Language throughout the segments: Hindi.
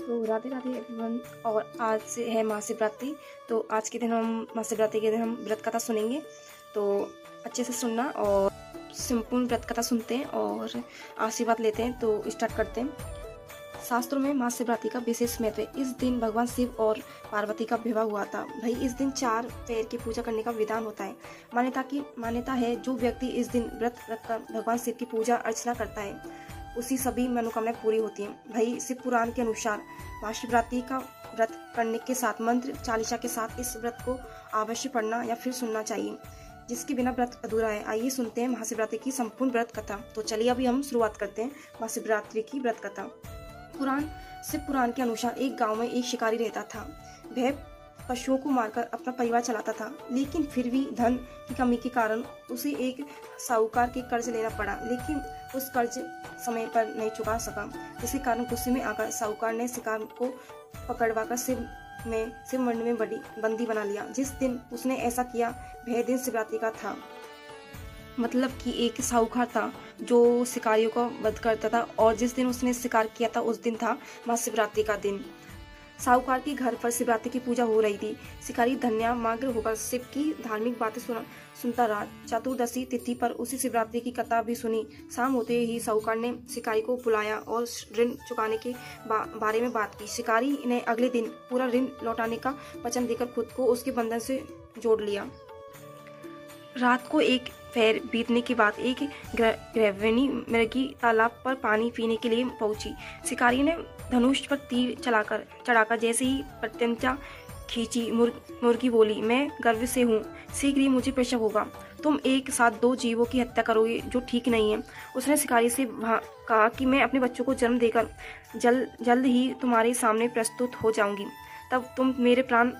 तो राधे राधे एवरीवन। और आज से है महाशिवरात्रि। तो आज के दिन हम महाशिवरात्रि के दिन हम व्रत कथा सुनेंगे। तो अच्छे से सुनना और संपूर्ण व्रत कथा सुनते हैं और आशीर्वाद लेते हैं। तो स्टार्ट करते हैं। शास्त्रों में महाशिवरात्रि का विशेष महत्व है। इस दिन भगवान शिव और पार्वती का विवाह हुआ था। भाई इस दिन 4 पैर की पूजा करने का विधान होता है। मान्यता है जो व्यक्ति इस दिन व्रत रखकर भगवान शिव की पूजा अर्चना करता है उसी सभी मनोकामनाएं पूरी होती हैं। भाई शिव पुराण के अनुसार महाशिवरात्रि का व्रत करने के साथ मंत्र चालीसा के साथ इस व्रत को अवश्य पढ़ना या फिर सुनना चाहिए, जिसके बिना व्रत अधूरा है। आइए सुनते हैं महाशिवरात्रि की संपूर्ण व्रत कथा। तो चलिए अभी हम शुरुआत करते हैं महाशिवरात्रि की व्रत कथा। शिव पुराण के अनुसार एक गांव में एक शिकारी रहता था। वह पशुओं को मारकर अपना परिवार चलाता था, लेकिन फिर भी धन की कमी के कारण उसे एक साहूकार के कर्ज लेना पड़ा। लेकिन उस कर्ज समय पर नहीं चुका सका, जिसके कारण गुस्से में आकर साहूकार ने शिकार को पकड़वाकर शिव मंदिर में बंदी बना लिया। जिस दिन उसने ऐसा किया वह दिन शिवरात्रि का था। मतलब कि एक साहूकार था जो शिकारियों का वध करता था और जिस दिन उसने शिकार किया था उस दिन था महाशिवरात्रि का दिन। साहूकार के घर पर शिवरात्रि की पूजा हो रही थी। शिकारी धन्यमग्न होकर शिव की धार्मिक बातें सुनता रहा। चतुर्दशी तिथि पर उसी शिवरात्रि की कथा भी सुनी। शाम होते ही साहूकार ने शिकारी को बुलाया और ऋण चुकाने के बारे में बात की। शिकारी ने अगले दिन पूरा ऋण लौटाने का वचन देकर खुद को उसके बंधन से जोड़ लिया। रात को एक फेर बीतने के बाद एक गृहिणी मृगी तालाब पर पानी पीने के लिए पहुंची। शिकारी ने धनुष पर तीर चढ़ाकर जैसे ही प्रत्यंचा खींची, मुर्गी बोली, मैं गर्व से हूँ, शीघ्र ही मुझे प्रसव होगा। तुम एक साथ 2 जीवों की हत्या करोगे जो ठीक नहीं है। उसने शिकारी से कहा कि मैं अपने बच्चों को जन्म देकर जल्द ही तुम्हारे सामने प्रस्तुत हो जाऊंगी, तब तुम मेरे प्राण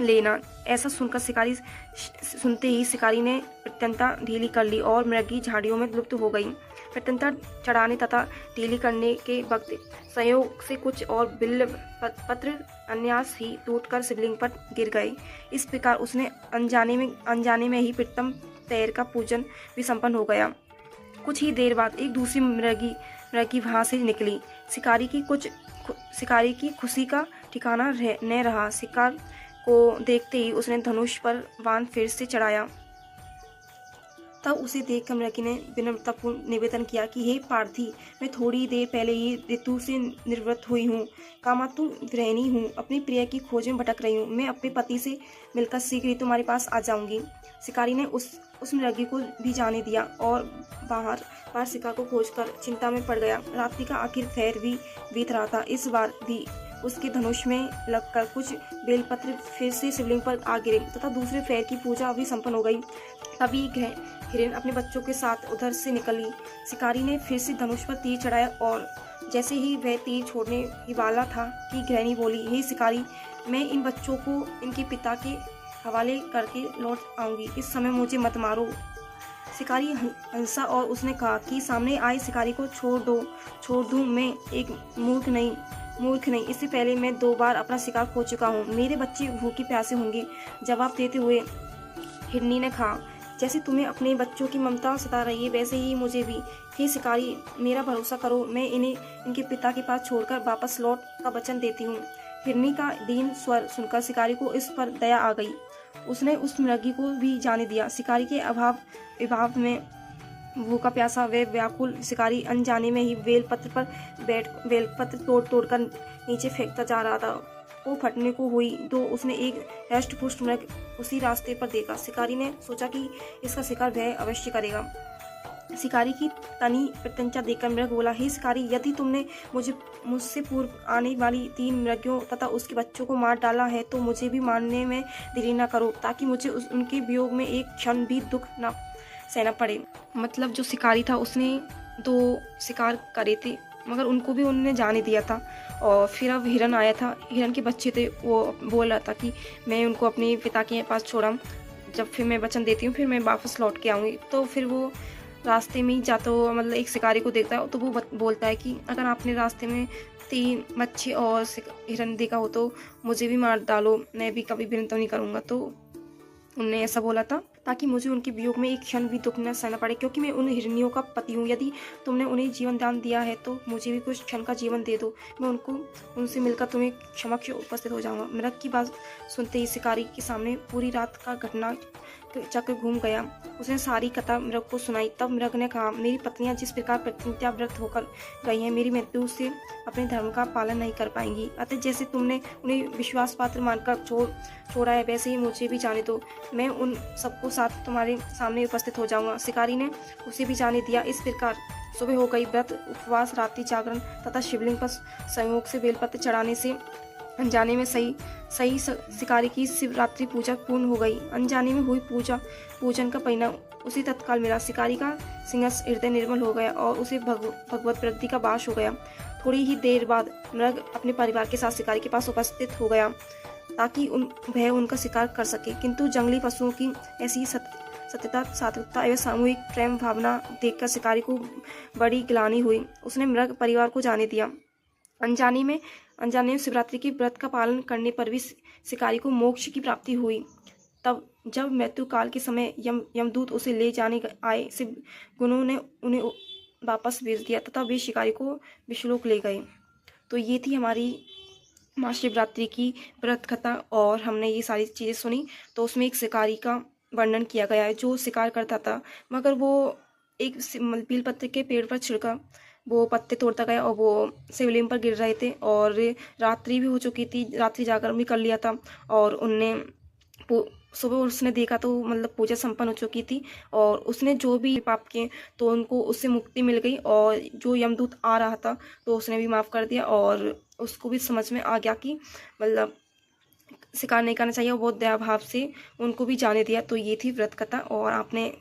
लेना। ऐसा सुनते ही शिकारी ने प्रत्यंता ढीली कर ली और मृगी झाड़ियों में लुप्त हो गई। प्रत्यंता चढ़ाने तथा ढीली करने के वक्त संयोग से कुछ और बिल्व पत्र अन्यास ही टूटकर शिवलिंग पर गिर गए। इस प्रकार उसने अनजाने में ही प्रीतम पैर का पूजन भी संपन्न हो गया। कुछ ही देर बाद एक दूसरी मृगी वहां से निकली। शिकारी की खुशी का ठिकाना न रहा। शिकार को देखते ही उसने धनुष पर बाण फिर से चढ़ाया। तब उसे देखकर मृगी ने विनम्रतापूर्ण निवेदन किया कि हे पार्थी, मैं थोड़ी देर पहले ही ऋतु से निवृत्त हुई हूँ, कामातुर गृहिणी हूँ, अपनी प्रिय की खोज में भटक रही हूँ। मैं अपने पति से मिलकर शीघ्र ही तुम्हारे पास आ जाऊंगी। शिकारी ने उस मृगी को भी जाने दिया और बाहर शिकार को खोजकर चिंता में पड़ गया। रात्रि का आखिर फेर भी बीत रहा था। इस बार भी उसके धनुष में लगकर कुछ बेलपत्र फिर से शिवलिंग पर आ गिरे तथा दूसरे फेर की पूजा भी संपन्न हो गई। तभी हिरण अपने बच्चों के साथ उधर से निकली। शिकारी ने फिर से धनुष पर तीर चढ़ाया और जैसे ही वह तीर छोड़ने ही वाला था कि गृहिणी बोली, हे शिकारी, मैं इन बच्चों को इनके पिता के हवाले करके लौट आऊंगी, इस समय मुझे मत मारो। शिकारी हंसा और उसने कहा कि सामने आए शिकारी को छोड़ दूं। मैं एक मूर्ख नहीं, इससे पहले मैं 2 बार अपना शिकार खो चुका हूँ। मेरे बच्चे भूखे प्यासे होंगे। जवाब देते हुए हिरनी ने कहा, जैसे तुम्हें अपने बच्चों की ममता सता रही है वैसे ही मुझे भी। हे शिकारी, मेरा भरोसा करो, मैं इन्हें इनके पिता के पास छोड़कर वापस लौट का वचन देती हूँ। हिरनी का दीन स्वर सुनकर शिकारी को इस पर दया आ गई। उसने उस मृगी को भी जाने दिया। शिकारी के अभाव में भूखा प्यासा व व्याकुल शिकारी अनजाने में ही बेलपत्र तोड़कर नीचे फेंकता जा रहा था। वो फटने को हुई तो उसने एक हष्ट-पुष्ट मृग उसी रास्ते पर देखा। शिकारी ने सोचा कि इसका शिकार वह अवश्य करेगा। शिकारी की तनी प्रत्यंचा देखकर मृग बोला, हे शिकारी, यदि तुमने मुझसे पूर्व आने वाली 3 मृगियों तथा उसके बच्चों को मार डाला है तो मुझे भी मारने में देरी न करो, ताकि मुझे उनके वियोग में एक क्षण भी दुख न सहना पड़े। मतलब जो शिकारी था उसने 2 शिकार करे थे मगर उनको भी उन्होंने जाने दिया था। और फिर अब हिरन आया था। हिरन के बच्चे थे, वो बोल रहा था कि मैं उनको अपने पिता के पास छोड़ा, जब फिर मैं वचन देती हूँ फिर मैं वापस लौट के आऊँगी। तो फिर वो रास्ते में ही जाता हुआ मतलब एक शिकारी को देखता है तो वो बोलता है कि अगर आपने रास्ते में 3 मच्छी और हिरन देखा हो तो मुझे भी मार डालो, मैं भी कभी विनती नहीं करूँगा। तो उनने ऐसा बोला था। ताकि मुझे उनके वियोग में एक क्षण भी दुख न सहना पड़े, क्योंकि मैं उन हिरनियों का पति हूँ। यदि तुमने उन्हें जीवन दान दिया है तो मुझे भी कुछ क्षण का जीवन दे दो, मैं उनसे मिलकर तुम्हें क्षमक्ष उपस्थित हो जाऊंगा। मृग की बात सुनते ही शिकारी के सामने पूरी रात का घटना चक्र घूम गया। उसने सारी कथा मृग को सुनाई। तब मृग ने कहा, मेरी पत्नियां जिस प्रकार प्रत्याव्रत होकर गई हैं, मेरी मृत्यु से अपने धर्म का पालन नहीं कर पाएंगी। अतः जैसे तुमने उन्हें विश्वास पात्र मानकर छोड़ा है, वैसे ही मुझे भी जाने दो। मैं उन सबको साथ तुम्हारे सामने उपस्थित हो जाऊंगा। शिकारी ने उसे भी जाने दिया। इस प्रकार सुबह हो गई। व्रत, उपवास, रात्रि जागरण तथा शिवलिंग पर संयोग से बेलपत्र चढ़ाने से अनजाने में सही शिकारी की शिवरात्रि पूजा पूर्ण हो गई। अनजाने में हुई पूजन का परिणाम उसी तत्काल मिला। शिकारी का सिंहस्थ हृदय निर्मल हो गया और उसे भगवत प्रति का वास हो गया। थोड़ी ही देर बाद मृग अपने परिवार के साथ शिकारी के पास उपस्थित हो गया ताकि वह उनका शिकार कर सके। किंतु जंगली पशुओं की ऐसी सत्यता, सात्विकता एवं सामूहिक प्रेम भावना देखकर शिकारी को बड़ी ग्लानि हुई। उसने मृग परिवार को जाने दिया। अनजाने में शिवरात्रि की व्रत का पालन करने पर भी शिकारी को मोक्ष की प्राप्ति हुई। तब जब मृत्यु काल के समय यमदूत उसे ले जाने आए, शिव गुणों ने उन्हें वापस भेज दिया तथा वे शिकारी को विष्णुलोक ले गए। तो ये थी हमारी महाशिवरात्रि की व्रत कथा और हमने ये सारी चीज़ें सुनी। तो उसमें एक शिकारी का वर्णन किया गया है जो शिकार करता था, मगर वो एक बेलपत्र के पेड़ पर छिड़का, वो पत्ते तोड़ता गया और वो शिवलिंग पर गिर रहे थे और रात्रि भी हो चुकी थी, रात्रि जागरण भी कर लिया था और सुबह उसने देखा तो मतलब पूजा संपन्न हो चुकी थी और उसने जो भी पाप किए तो उनको उससे मुक्ति मिल गई और जो यमदूत आ रहा था तो उसने भी माफ़ कर दिया और उसको भी समझ में आ गया कि मतलब शिकार नहीं करना चाहिए और बहुत दया भाव से उनको भी जाने दिया। तो ये थी व्रत कथा और आपने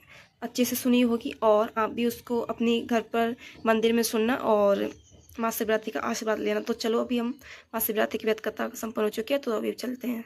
अच्छे से सुनी होगी और आप भी उसको अपने घर पर मंदिर में सुनना और महाशिवरात्रि का आशीर्वाद लेना। तो चलो अभी हम महाशिवरात्रि की व्रत कथा संपन्न हो चुकी है तो अभी चलते हैं।